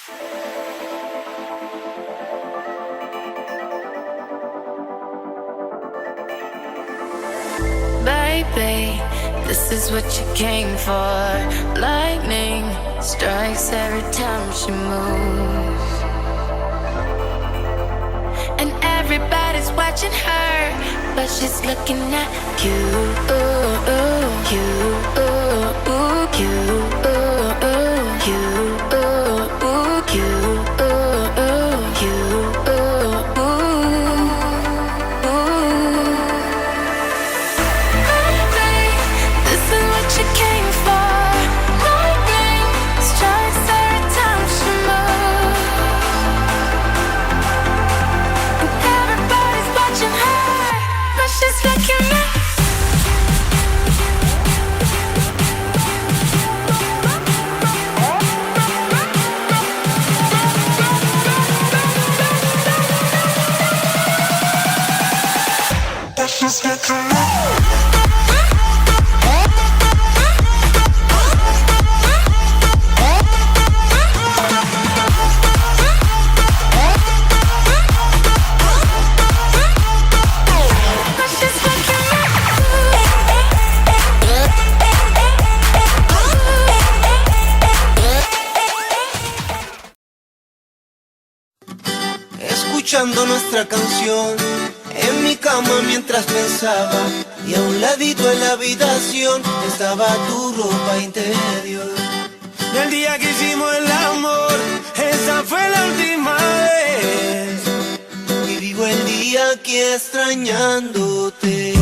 Baby, this is what you came for. Lightning strikes every time she moves, and everybody's watching her, but she's looking at you, you, you, Escuchando nuestra canción en mi cama mientras pensaba, y a un ladito en la habitación estaba tu ropa interior. El día que hicimos el amor, esa fue la última vez, y vivo el día aquí extrañándote.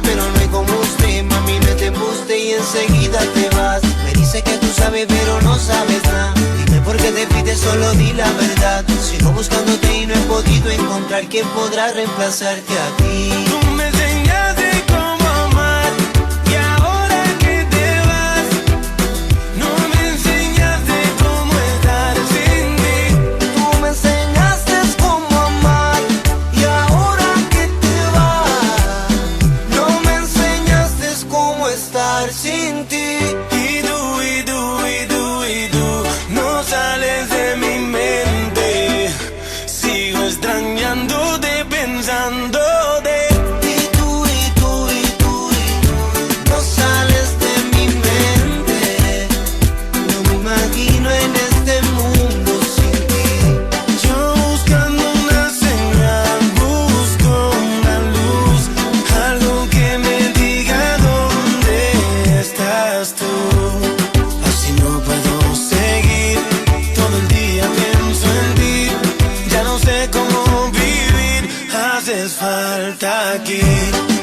Pero no hay como usted, mami, no te embuste y enseguida te vas. Me dice que tú sabes pero no sabes nada. Dime por qué te pides, solo di la verdad. Sigo buscándote y no he podido encontrar quien podrá reemplazarte a ti. Tú me enseñaste cómo amar y ahora que te vas, no me enseñaste cómo estar sin ti. Tú me enseñaste cómo amar y ahora que te vas, no me enseñaste cómo estar sin ti. No sales de mi mente, sigo extrañándote, pensándote. No sales de mi mente. No me imagino en este mundo sin ti. Yo buscando una señal, busco una luz, algo que me diga dónde estás tú. Así no puedo seguir, todo el día pienso en ti. Ya no sé cómo vivir, haces falta aquí.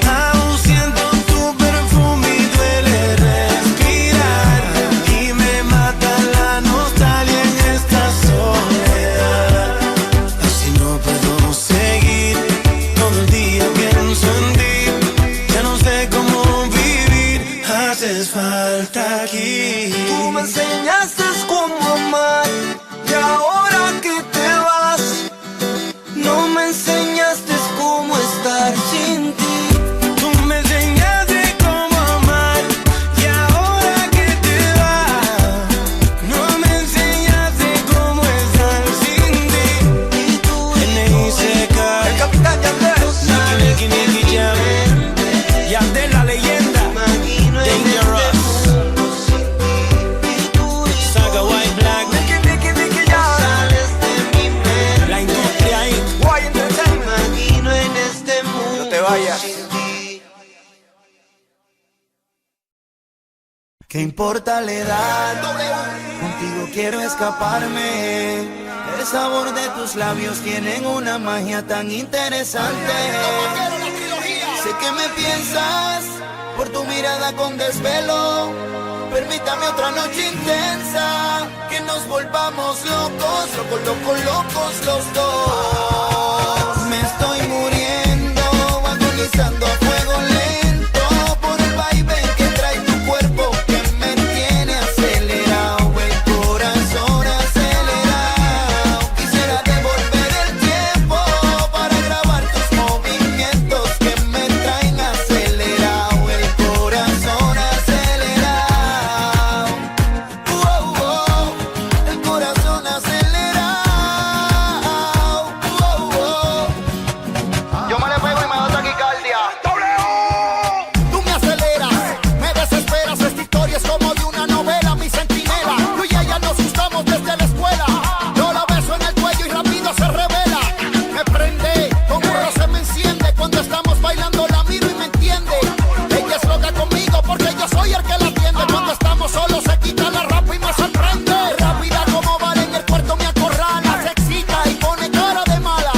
Aún siento tu perfume y duele respirar, y me mata la nostalgia en esta soledad. Así no puedo seguir, todo el día pienso en ti. Ya no sé cómo vivir, haces falta aquí. Tú me enseñaste cómo amar y ahora que te vas, no me enseñaste cómo estar sin ti. Tú me enseñaste cómo amar y ahora que te vas, no me enseñaste cómo estar sin ti. N.I.C.K. El capitán Yandel. Nicky Jam, Yandel la leyenda, Dangerous, Saga White Black, la industria ahí. Imagino en este mundo. No te vayas. sin ti. ¿Qué importa la edad? Contigo quiero escaparme. El sabor de tus labios tienen una magia tan interesante. Sé que me piensas por tu mirada con desvelo. Permítame otra noche intensa, que nos volvamos locos, locos, locos, locos los dos. Me estoy muriendo, agonizando a fuego lento por el vaivén que trae tu cuerpo, que me tiene acelerado, el corazón acelerado. Quisiera devolver el tiempo para grabar tus movimientos que me traen acelerado, el corazón acelerado. El corazón acelerado. Yo me le pego y me da taquicardia. Tú me aceleras, me desesperas. Esta historia es como de una novela, mi centinela. Tú y ella nos gustamos desde la escuela. Yo la beso en el cuello y rápido se revela. Me prende, con un roce me enciende. Cuando estamos bailando la miro y me entiende. Ella es loca conmigo porque yo soy el que la atiende. Cuando estamos solos se quita la ropa y me sorprende. Rápida como vale en el cuarto me acorrala. Se excita y pone cara de mala.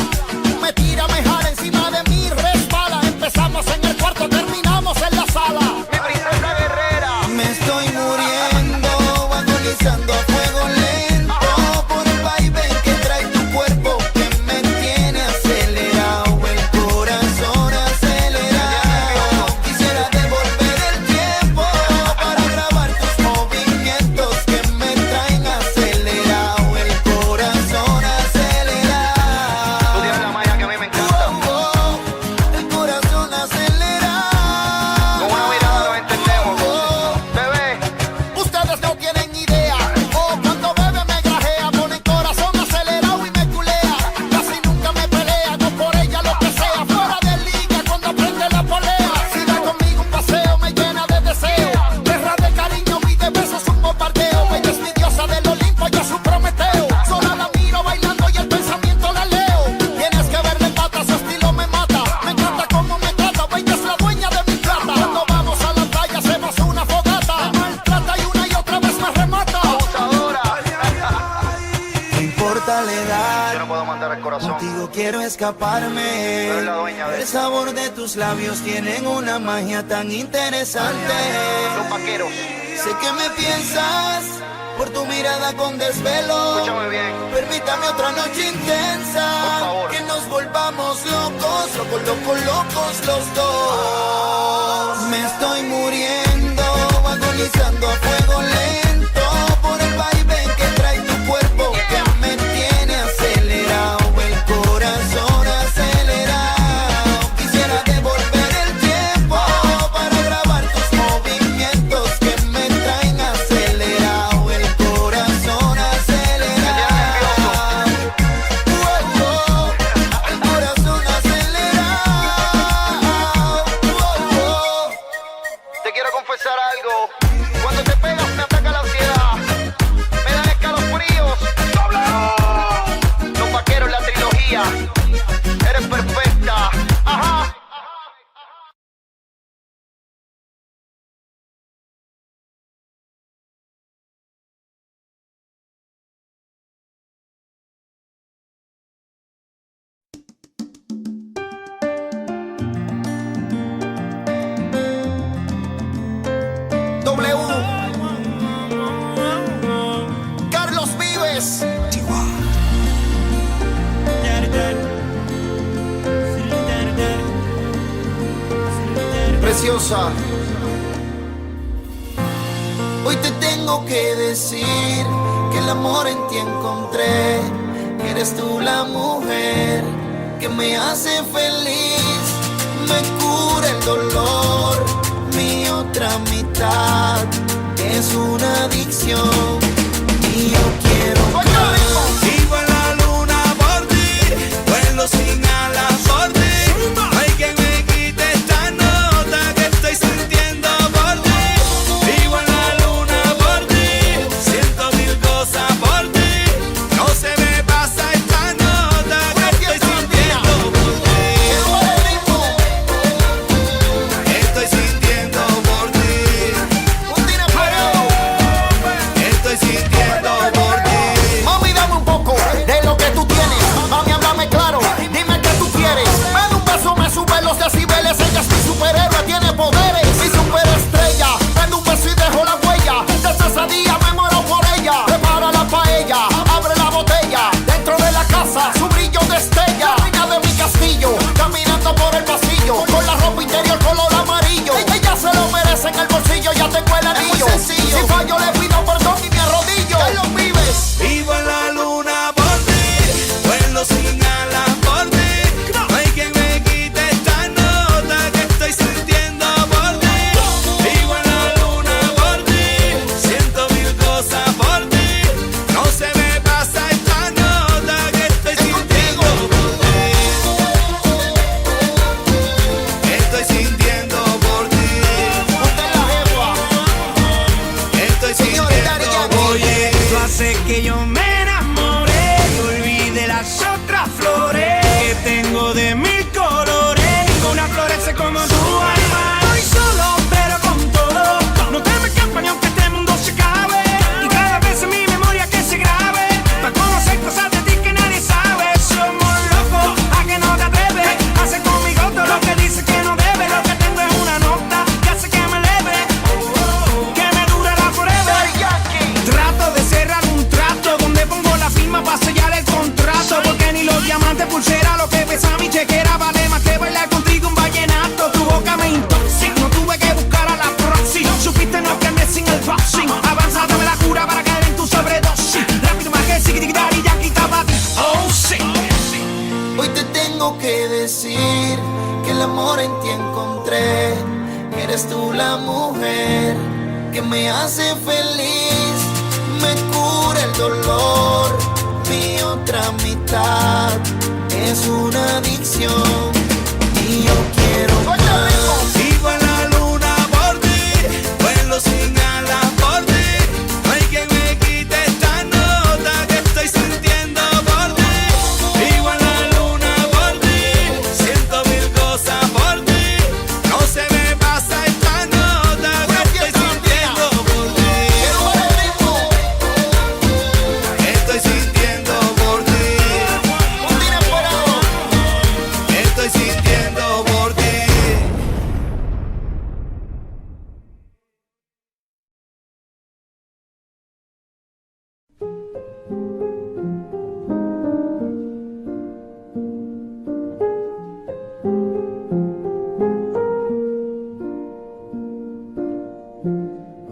Me tira, me jala encima de mí, resbala. Empezamos en el cuarto, terminamos en la sala. Mi princesa guerrera. Me estoy muriendo, agonizando a fuego lento por el vaivén que trae tu cuerpo, que me tiene acelerado, el corazón acelerado. Quisiera devolver el tiempo para grabar tus movimientos que me traen acelerado, el corazón acelerado. Tú tienes la magia que a mí me encanta. El corazón acelerado. Con una mirada nos entendemos. Bebé, ustedes no tienen idea. Oh, cuando bebe me grajea, pone el corazón acelerado y me culea. Casi nunca me pelea, no por ella lo que sea. Fuera de liga cuando prende la polea. Si da conmigo un paseo me llena de deseo. Guerra de cariño y de besos un bombardeo. Ella es mi diosa del Olimpo, yo su Prometeo. Sola la miro bailando y el pensamiento la leo. Tienes que verle en pata, su estilo me mata. Me encanta cómo me trata, ella es la dueña de mi plata. Cuando vamos a la playa hacemos una fogata. Me maltrata y una y otra vez me remata. Abusadora. No importa la edad, Yo no puedo mandar el corazón. contigo quiero escaparme. Tú eres la dueña de El eso. sabor de tus labios tienen una magia tan interesante. Los vaqueros. Sé que me piensas por tu mirada con desvelo. Escúchame bien. Permítame otra noche intensa, Por favor. que nos volvamos locos, locos, locos, locos los dos. Me estoy muriendo, agonizando a fuego lento por el vaivén que trae tu cuerpo, que me tiene acelerado, el corazón acelerado. Quisiera devolver el tiempo para grabar tus movimientos que me traen acelerado, el corazón acelerado. El corazón acelerado. Te quiero confesar algo. Cuando te pegas me ataca la ansiedad. Me dan escalofríos. Los vaqueros, la trilogía. Eres perfecta. Ajá. W. Carlos Vives. Preciosa. Hoy te tengo que decir que el amor en ti encontré. Que eres tú la mujer que me hace feliz, me cura el dolor. Mi otra mitad es una adicción y yo quiero más. Vivo en la luna por ti, vuelo sin alas por ti. No hay quien me quite esta nota que estoy sintiendo por ti. Vivo en la luna por ti, siento mil cosas por ti. No se me pasa esta nota que estoy sintiendo por ti. Estoy sintiendo por ti. el bolsillo, ya tengo el anillo. Es muy sencillo. Si fallo le pido perdón y me arrodillo. Carlos Vives. Vivo en la luna por ti, vuelo sin alas por ti. No hay quien me quite esta nota que estoy sintiendo por ti. Vivo en la luna por ti, siento mil cosas por ti. No se me pasa esta nota que estoy sintiendo por ti. Estoy sintiendo por ti. Usted es la jefa. Estoy sintiendo por ti. Eso hace que yo me enamore y olvide las otras flores que tengo de mil colores. Ninguna florece como tu alma. Estoy solo pero con todo. No te me escapas ni aunque este mundo se acabe. Y cada vez en mi memoria que se grabe para conocer cosas de ti que nadie sabe. Somos locos, a que no te atreves. Hace conmigo todo lo que dice que no debe. Lo que tengo es una nota que hace que me eleve, que me dure la forever. Trato de cerrar un trato donde pongo la firma para sellar el contrato. Porque ni los diamantes, pulsera, lo que pesa mi chequera vale más que bailar contigo un vallenato. Tu boca me intoxica, no tuve que buscar a la proxy. Supiste no cambiar sin el boxing. Avanza, dame la cura para caer en tu sobredosis. Rápido más que siquitar y ya quitaba ti. Oh, sí. Hoy te tengo que decir que el amor en ti encontré. Que eres tú la mujer que me hace feliz, me cura el dolor. Mi otra mitad es una adicción y yo quiero más. Vivo en la luna por ti, vuelo sin alas por ti. No hay quien me quite esta nota que estoy sintiendo por ti. Vivo en la luna por ti, siento mil cosas por ti. No se me pasa esta nota que estoy sintiendo por ti. Estoy sintiendo por ti. Estoy sintiendo por ti.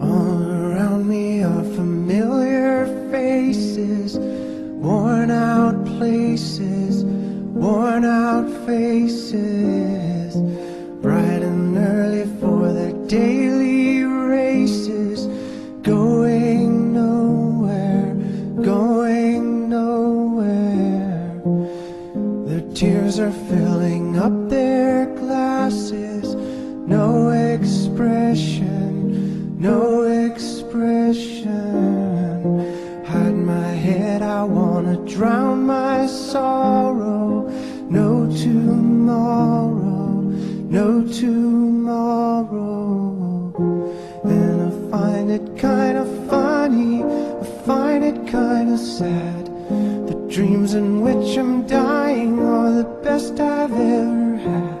All around me are familiar faces, worn out places, worn out faces, bright and early for their daily races, going nowhere, going nowhere. Their tears are filling up their glasses, no expression, no expression. Hide my head, I wanna drown my sorrow. No tomorrow, no tomorrow. And I find it kinda funny, I find it kinda sad. The dreams in which I'm dying are the best I've ever had.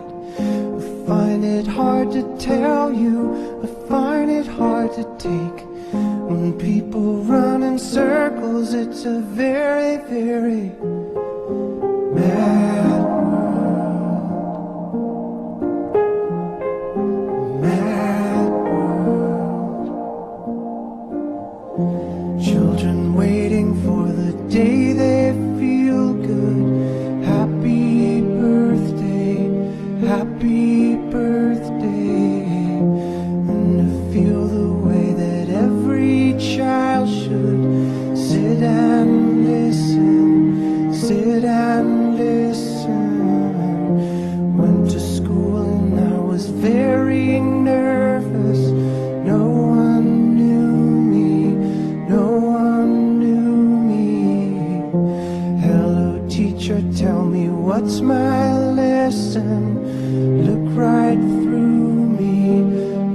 I find it hard to tell you, I find it hard to take. When people run in circles, it's a very, very mad world. Mad world. Children waiting for the day they feel good. Happy birthday, happy birthday. And to feel the way that every child should sit and listen, sit and listen. Went to school and I was very nervous. No one knew me, no one knew me. Hello teacher, tell me what's my lesson. Look right through me,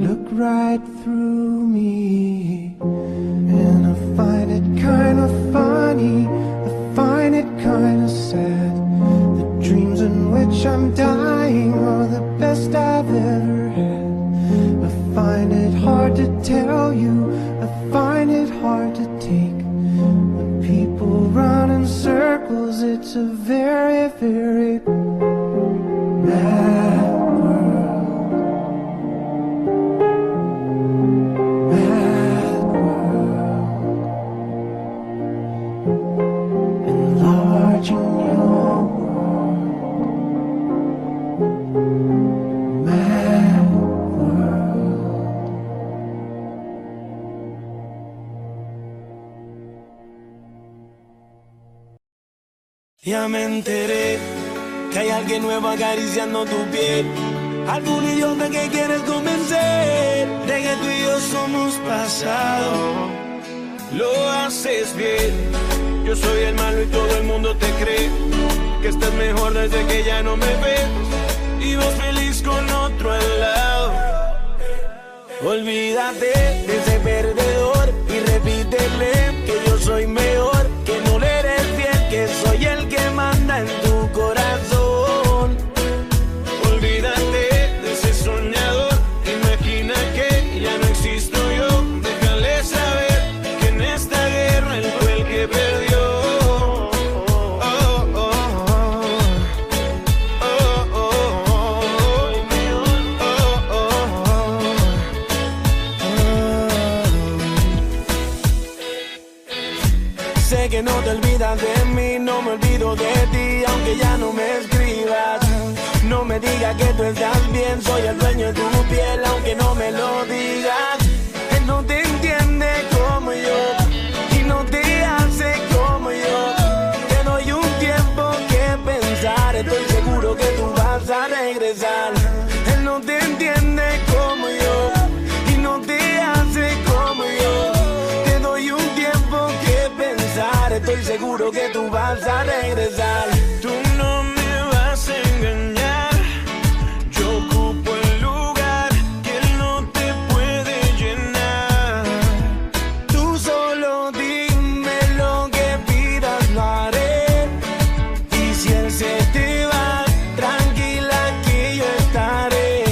look right through me. And I find it kinda funny, I find it kinda sad. The dreams in which I'm dying are the best I've ever had. I find it hard to tell you, I find it hard to take. When people run in circles, it's a very, very mad world. Ya me enteré que hay alguien nuevo acariciando tu piel. Algún idiota que quieres convencer de que tú y yo somos pasado. Lo haces bien. Yo soy el malo y todo el mundo te cree que estás mejor desde que ya no me ves y vas feliz con otro al lado. Olvídate de ese perdedor y repítele que yo soy mejor, que no le eres fiel, que soy el que manda en tu corazón. Olvídate de ese soñador, imagina que ya no existo yo. Déjale saber que en esta guerra él fue el que perdió. Sé que no te olvidas de mí, no me olvido de ti, aunque ya no me escribas. No me digas que tú estás bien, soy el dueño de tu piel, aunque no me lo digas. Él no te entiende como yo y no te hace como yo. Te doy un tiempo que pensar, estoy seguro que tú vas a regresar. Él no te entiende como yo y no te hace como yo. Te doy un tiempo que pensar, estoy seguro que tú vas a regresar. Tú no me vas a engañar, yo ocupo el lugar que él no te puede llenar. Tú solo dime lo que pidas, lo haré. Y si él se te va, tranquila que yo estaré.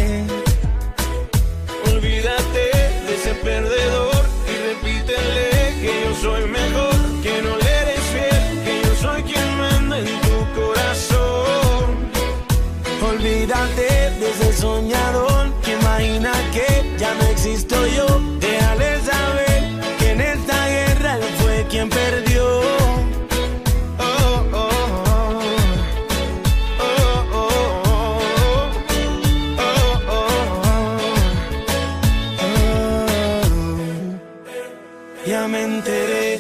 Olvídate de ese perdedor y repítele que yo soy mejor, que no le eres fiel, que yo soy quien manda en tu corazón. Olvídate de ese soñador que imagina que ya no existo yo. Déjale saber que en esta guerra él fue quien perdió. Ya me enteré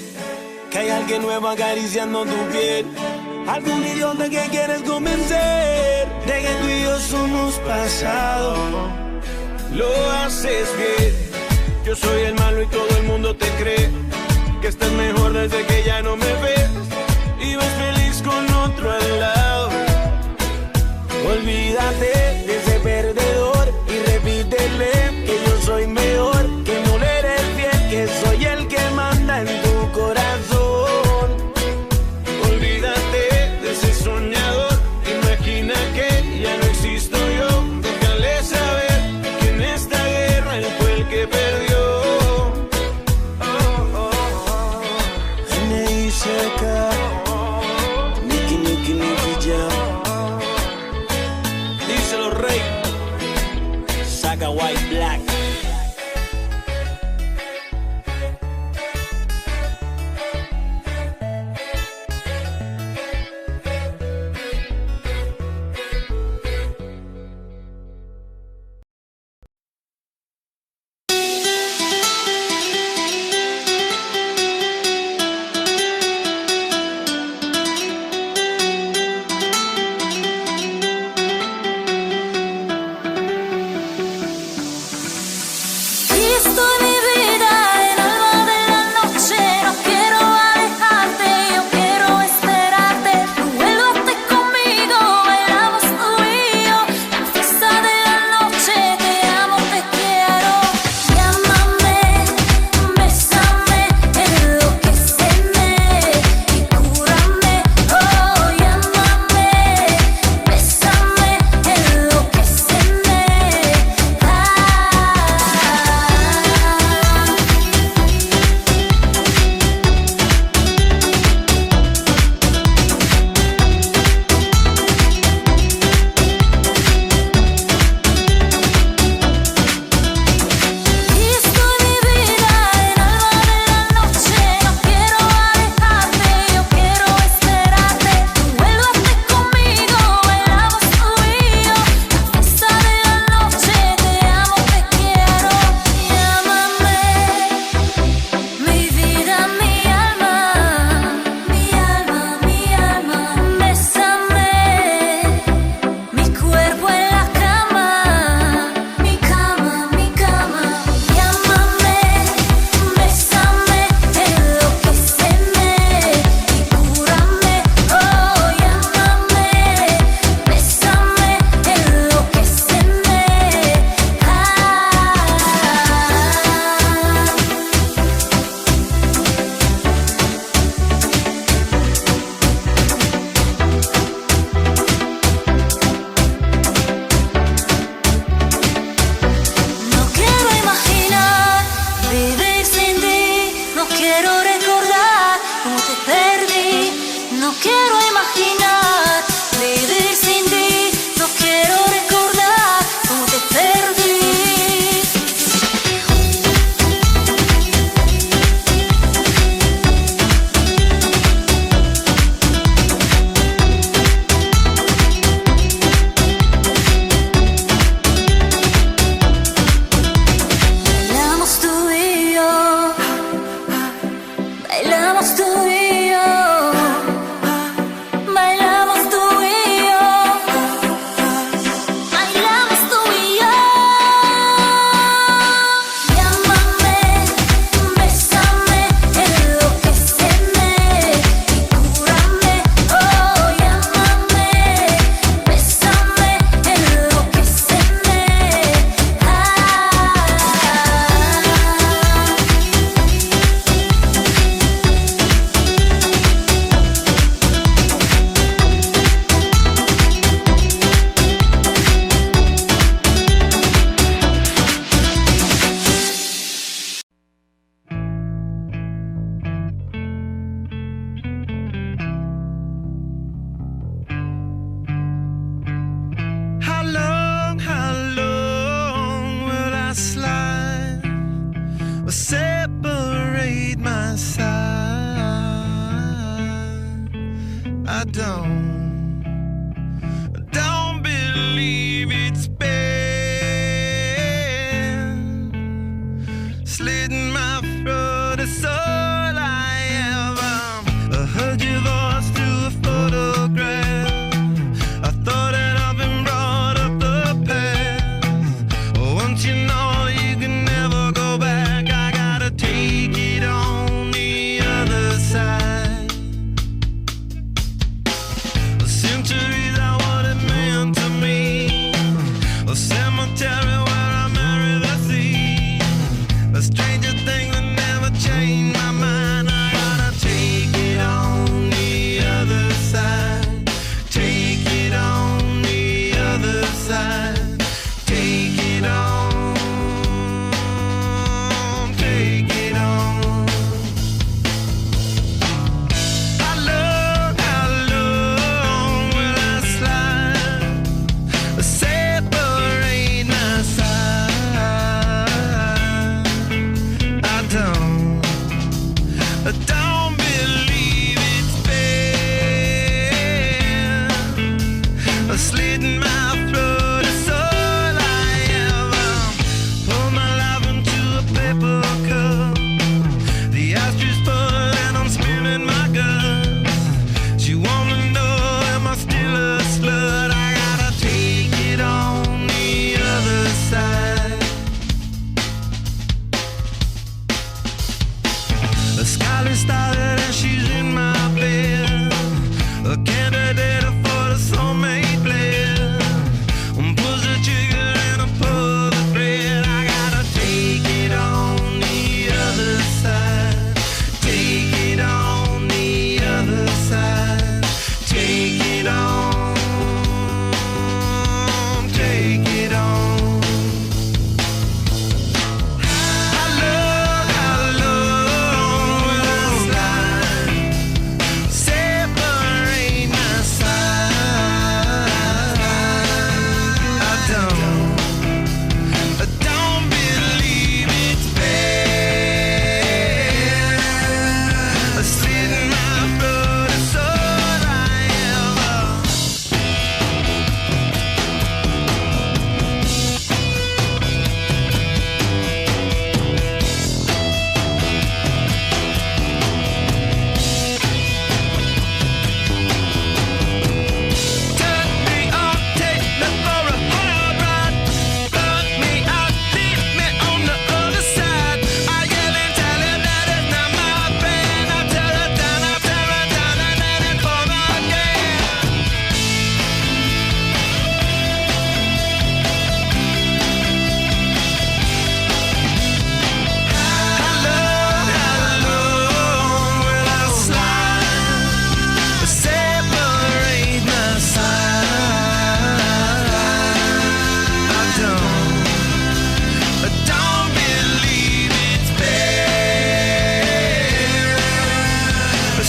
que hay alguien nuevo acariciando tu piel. Algún idiota que quieres convencer de que tú y yo somos pasado. Lo haces bien. Yo soy el malo y todo el mundo te cree que estás mejor desde que ya no me ves y vas feliz con otro al lado. Olvídate de ese perdedor y repítele que yo soy mejor, que no le eres fiel, que soy el que manda en tu corazón. Olvídate de ese soñador, imagina que ya no existo yo. Déjale saber que en esta guerra él fue el que perdió. N.I.C.K. Nicky, Nicky, Nicky Jam. Díselo, rey. Saca White Black. I don't believe it's been slitting my throat. It's all I ever. I heard your voice through a photograph. I thought that I've been brought up the past. Once you know you can never go back, I gotta take it on the other side. Centuries are what it meant to me. A cemetery where I marry the sea. A stranger thing that never changed my mind. I gotta take it on the other side. Take it on the other side. Take it on. Take it on. How long will I slide? Separate my side. I don't believe it's been slitting my throat. It's all I ever. Pour my life into a paper cup. The ashtray's full and I'm spilling my guts. She wanna know, am I still a slut? I gotta take it on the other side. The skyline started and she's in my bed. A candidate for the soulmate blend. Pulls the trigger and I pull the thread. I gotta take it on the other side. Take it on the other side. Take it on. Take it on. How long will I slide? Separate my side. I don't believe it's been slitting my throat. It's all I ever. Turn me on, take me for a hard ride. Burn me out, leave me on the other side. I yell and tell her that it's not my friend. I tear her down, and then it fall again. How long will I slide? Separate my side. I don't believe it's been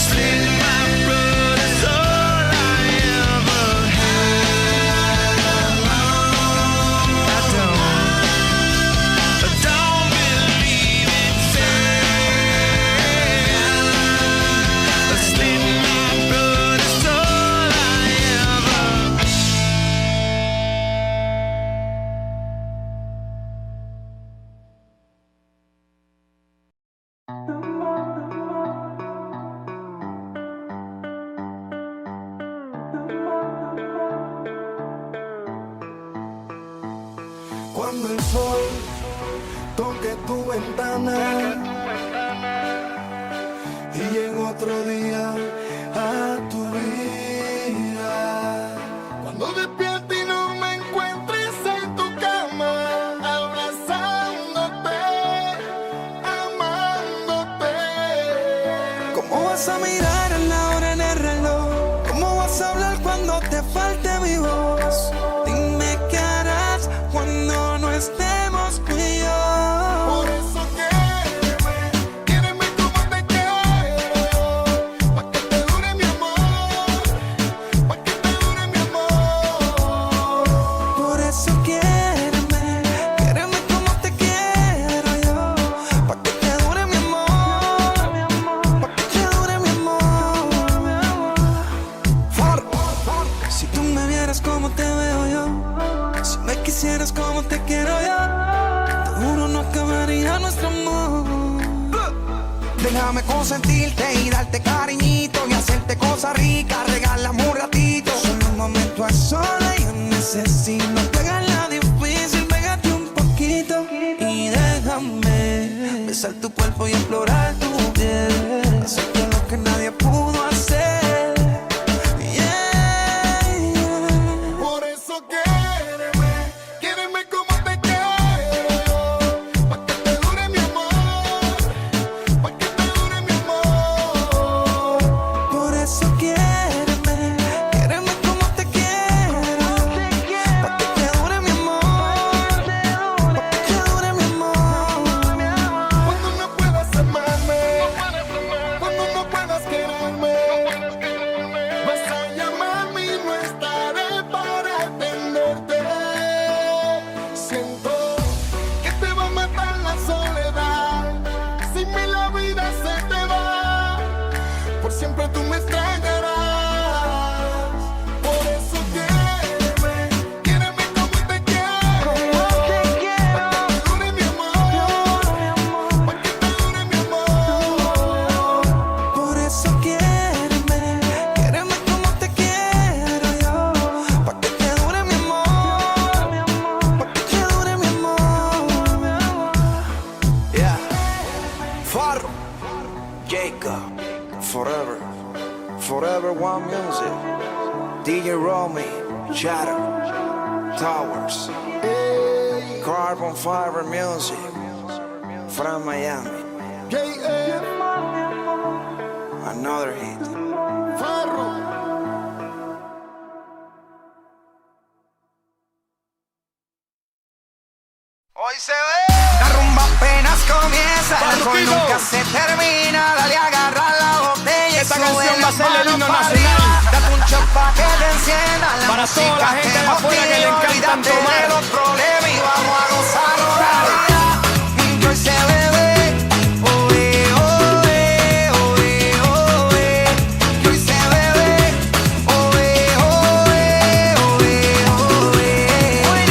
slitting my throat. It's all I ever had. I don't believe it's been slitting my throat. It's all I ever. Cuando el sol toque tu ventana y llegue otro día a tu vida. Cuando despierte y no me encuentres en tu cama, abrazándote, amándote. ¿Cómo vas a mirar a la hora en el reloj? ¿Cómo vas a hablar cuando te falte mi voz? Dime qué harás cuando no estemos tú y yo. Por eso quiéreme como te quiero yo. Pa' que te dure mi amor, pa' que te dure mi amor. Por eso quiéreme como te quiero yo. Pa' que te dure mi amor, pa' que te dure mi amor. Déjame consentirte y darte cariñito y hacerte cosas ricas, regálame un ratito. Solo un momento a solas yo necesito. Pégala difícil, pégate un poquito y déjame besar tu cuerpo y explorar tu piel. Hacerte lo que nadie pudo hacer. Yeah, yeah. Por eso quiéreme como te quiero yo, pa' que te dure mi amor, pa' que te dure mi amor. Por eso quiéreme como te quiero, pa' que te dure mi amor, pa' que te dure mi amor. Cuando no puedas amarme, cuando no puedas quererme, vas a llamarme y no estaré para atenderte. Siento que te va a matar la soledad, sin mí la vida se te va, por siempre tú me extrañarás. Por eso quiéreme como te quiero, pa' que te dure mi amor, pa' que te dure mi amor. Por eso quiéreme como te quiero yo, pa' que te dure mi amor, pa' que te dure mi amor. Yeah, Farro, Jacob, Forever One Music, DJ Romy, Shadow, Towers, Carbon Fiber Music, from Miami, JF, another hit. Farro. Hoy se ve. La rumba apenas comienza, el alcohol Farruquito. nunca se termina. Dale, agarra la botella. Esta y sube canción va a las ser el manos himno pa' nacional. arriba. Date un shot pa' que te encienda. La Para toda la música gente te de afuera que le motiva. encantan Olvídate tomar. de los problemas y vamos a gozarnos la vida. Y hoy se bebe. Oe, oe, oe, oe. Y hoy se bebe. Oe, oe, oe, oe.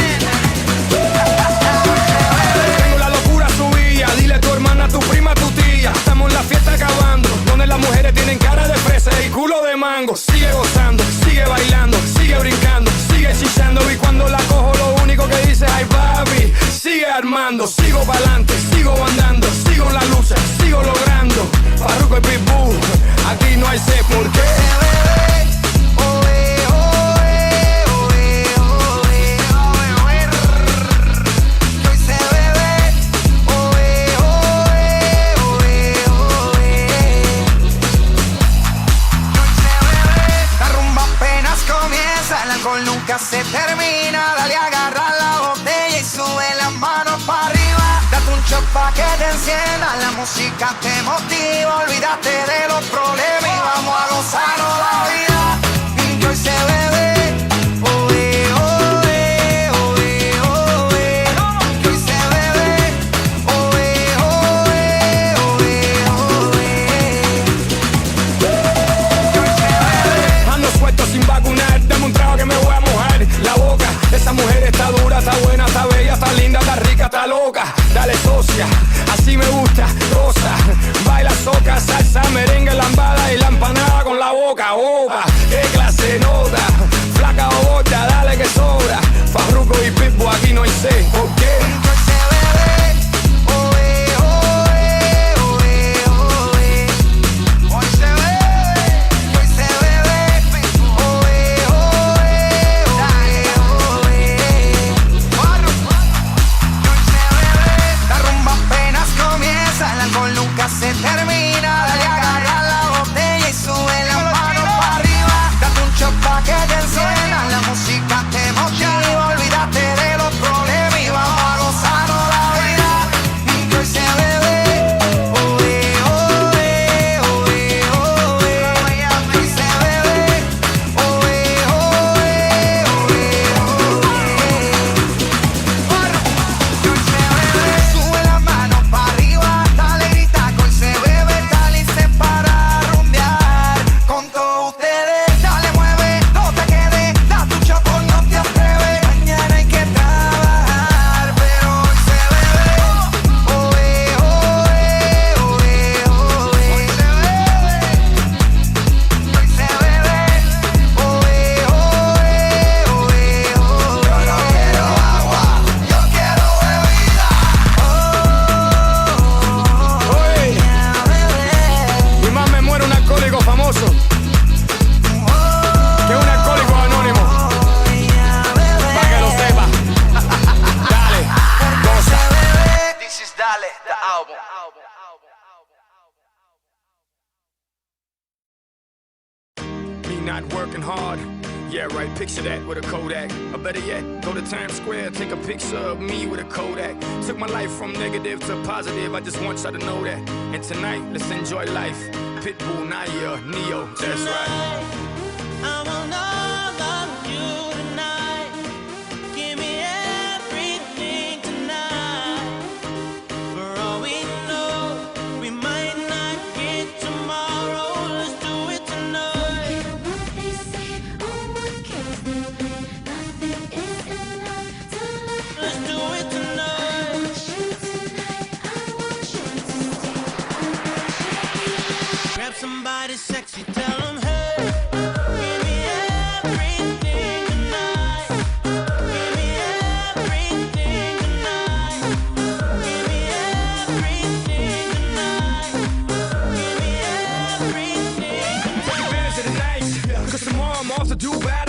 Tengo la locura subida, dile a tu hermana, a tu prima, a tu tía. Estamos en la fiesta acabando, donde las mujeres tienen cara de fresa y culo de mango. Sigue gozando, sigue bailando, sigue brincando, sigue chillando. Y cuando la cojo lo único que dice, ay papi, sigue armando. Sigo pa'lante, sigo andando, sigo en la lucha, sigo logrando. Farruko y Pitbull, aquí no hay sé por qué. La rumba apenas comienza, el alcohol nunca se termina. Dale, agarra la botella y sube las manos para arriba. Date un shot pa' que te encienda, la música te motiva. Olvídate de los problemas y vamos a gozarnos la vida. Y hoy se bebe. Oe, oe, oe, oe. Y hoy se bebe. Oe, oe, oe, oe. Ando suelto sin vacunar, dame un trago que me voy a mojar la boca. Esa mujer está dura, está buena, está bella, está linda, está rica, está loca. Dale socia, así me gusta, goza. Baila soca, salsa, merengue, lambada y la empanada con la boca. Opa, qué clase nota, flaca o gorda, dale que sobra. Farruko y Pitbull, aquí no hay sé por qué. La rumba apenas comienza, el alcohol nunca se termina. Dale, agarra la botella y sube las manos para not working hard. Yeah, right, picture that with a Kodak. Or better yet, go to Times Square, take a picture of me with a Kodak. Took my life from negative to positive, I just want y'all to know that. And tonight, let's enjoy life. Pitbull, Naya, Neo, that's right. I want all of you tonight. Give me everything tonight. For all we know, we might not get tomorrow. Let's do it tonight. Let's do it tonight. Grab somebody sexy, tell them hey.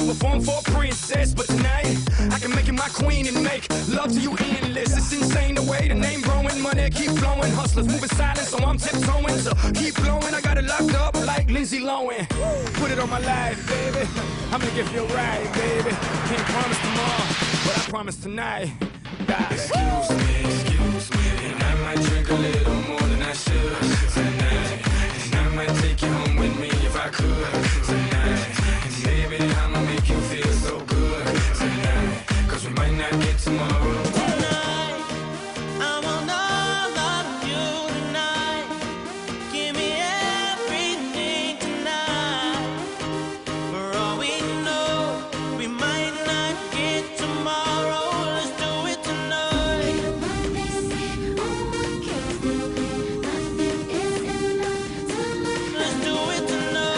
Perform for a princess, but tonight I can make you my queen and make love to you endless. It's insane the way the name growing, money keep flowing, hustlers moving silent, so I'm tiptoeing. So keep blowing, I got it locked up like Lindsay Lohan. Put it on my life, baby. I'm gonna give you a ride, baby. Can't promise tomorrow, but I promise tonight. Excuse me, and I might drink a little more than I should tonight. And I might take you home with me if I could tonight. Baby, I'ma make you feel so good tonight, 'cause we might not get tomorrow. Tonight, I want all of you tonight. Give me everything tonight. For all we know, we might not get tomorrow. Let's do it tonight. Let's do it tonight.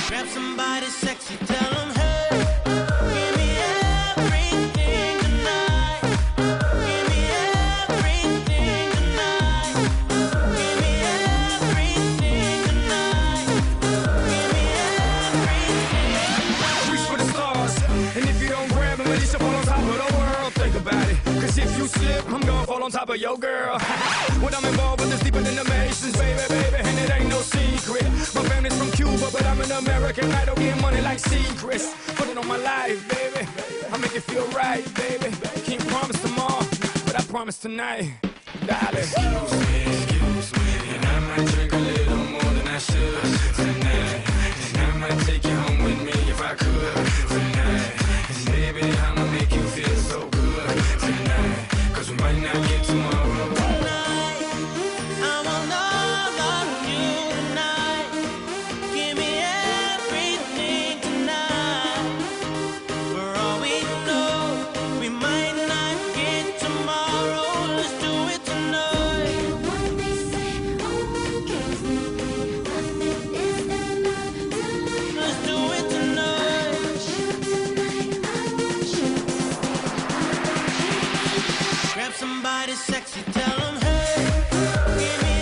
Grab somebody sexy, tell them hey. Give me everything tonight. Give me everything tonight. Give me everything tonight. Give me everything. Reach for the stars, and if you don't grab them, at least you'll fall on top of the world. Think about it, 'cause if you slip, I'm gonna fall on top of your girl. When I'm involved with this deeper than the Masons, baby, and it ain't no secret. My family's from Cuba, but I'm an American. I don't get money like secrets. Put it on my life, baby. I make it feel right, baby. Can't promise tomorrow, but I promise tonight, darling. Excuse me, and I might drink a little more than I should tonight. And I might take you home with me if I could tonight. And baby, I'ma make you feel so good tonight, 'cause we might not get tomorrow. Tonight, I want all of you tonight. Give me everything tonight. For all we know, we might not get tomorrow. Let's do it tonight. Let's do it tonight. Grab somebody sexy, tell them hey. Give me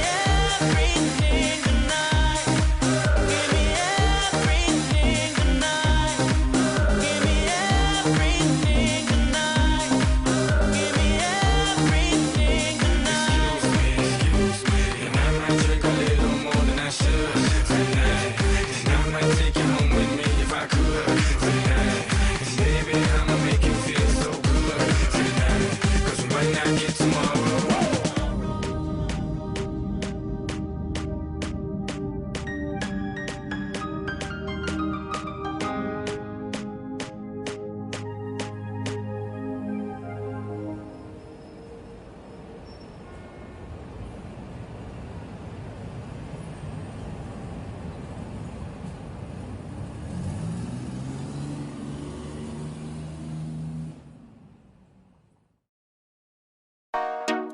everything tonight. Give me everything tonight. Give me everything tonight. Give me everything tonight. Excuse me, and I might drink a little more than I should tonight. And I might take you home with me if I could tonight. And baby, I'ma make you feel so good tonight, 'cause we might not get tomorrow.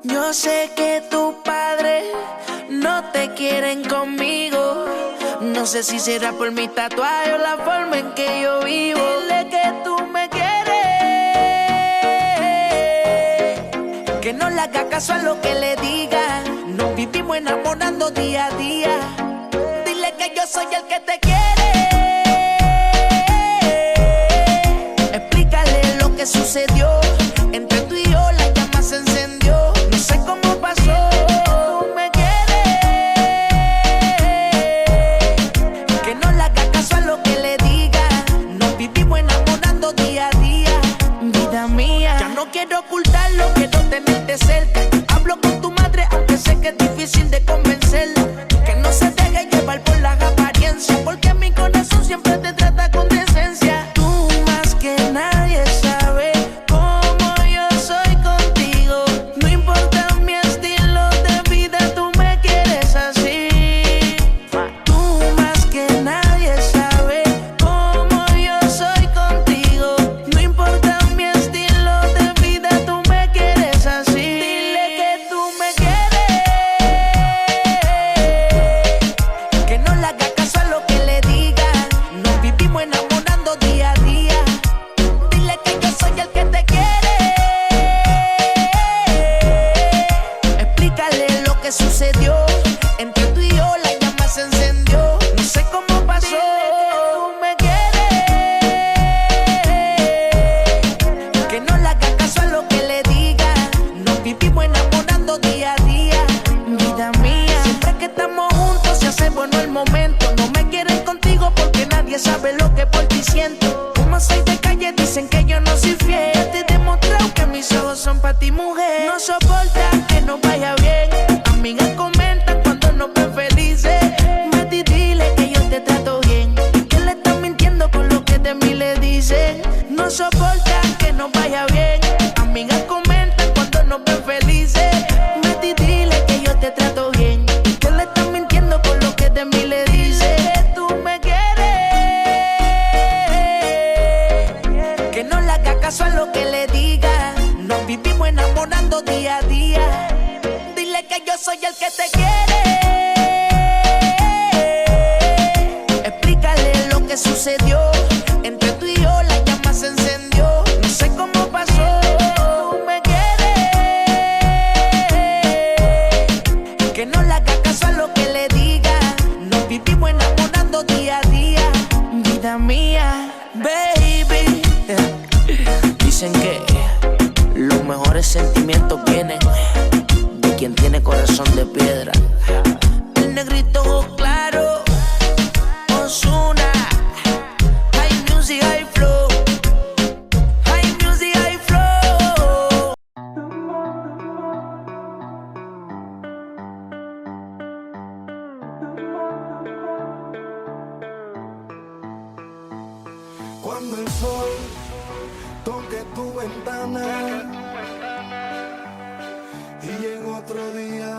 Yo sé que tus padres no te quieren conmigo. No sé si será por mi tatuaje o la forma en que yo vivo. Dile que tú me quieres, que no le haga caso a lo que le diga. Nos vivimos enamorando día a día. Dile que yo soy el que te quiere. Explícale lo que sucedió. Entre tú y yo la llama se encendió. No sé cómo pasó. Tú me quieres, que sé que es difícil de convencerla, que no se deje llevar por las apariencias, porque mi corazón siempre te trata con decencia. Tú más que nadie sabes cómo yo soy contigo. No importa mi estilo de vida, tú me quieres así. Tú más que nadie sabes cómo yo soy contigo. No importa mi estilo de vida, tú me quieres así. Dile que tú me quieres, que no le haga caso a lo que le diga. Nos vivimos enamorando día a día. Dile que yo soy el que te quiere. Explícale lo que sucedió. Entre tú y yo la llama se encendió. No sé cómo pasó. Tú me quieres, que no le haga caso a lo que le diga. Nos vivimos enamorando día a día. Vida mía, siempre que estamos juntos se hace bueno el momento. No me quieren contigo porque nadie sabe lo que por ti siento. Como soy de calle dicen que yo no soy fiel. Ya te he demostrado que mis ojos son para ti, mujer. No soportan que no vaya bien. Amigas comentan cuando nos ven felices. Mati, dile que yo te trato bien, que le están mintiendo con lo que de mí le dicen. No soportan que no vaya bien. Amigas comentan cuando nos ven felices. Mati, dile que yo te trato bien, que le están mintiendo con lo que de mí le dicen. Que tú me quieres, que no le haga caso a lo que le diga. Nos vivimos enamorando día a día. Dile que yo soy el que te quiere. Explícale lo que sucedió. Entre tú y yo la llama se encendió. No sé cómo pasó. Tú me quieres, que no le haga caso a lo que le diga. Nos vivimos enamorando día a día. Vida mía, baby. Dicen que los mejores sentimientos vienen de quien tiene corazón de piedra. El negrito ojos claro, Ozuna. High music, high flow. High music, high flow. Cuando el sol toque tu ventana y llega otro día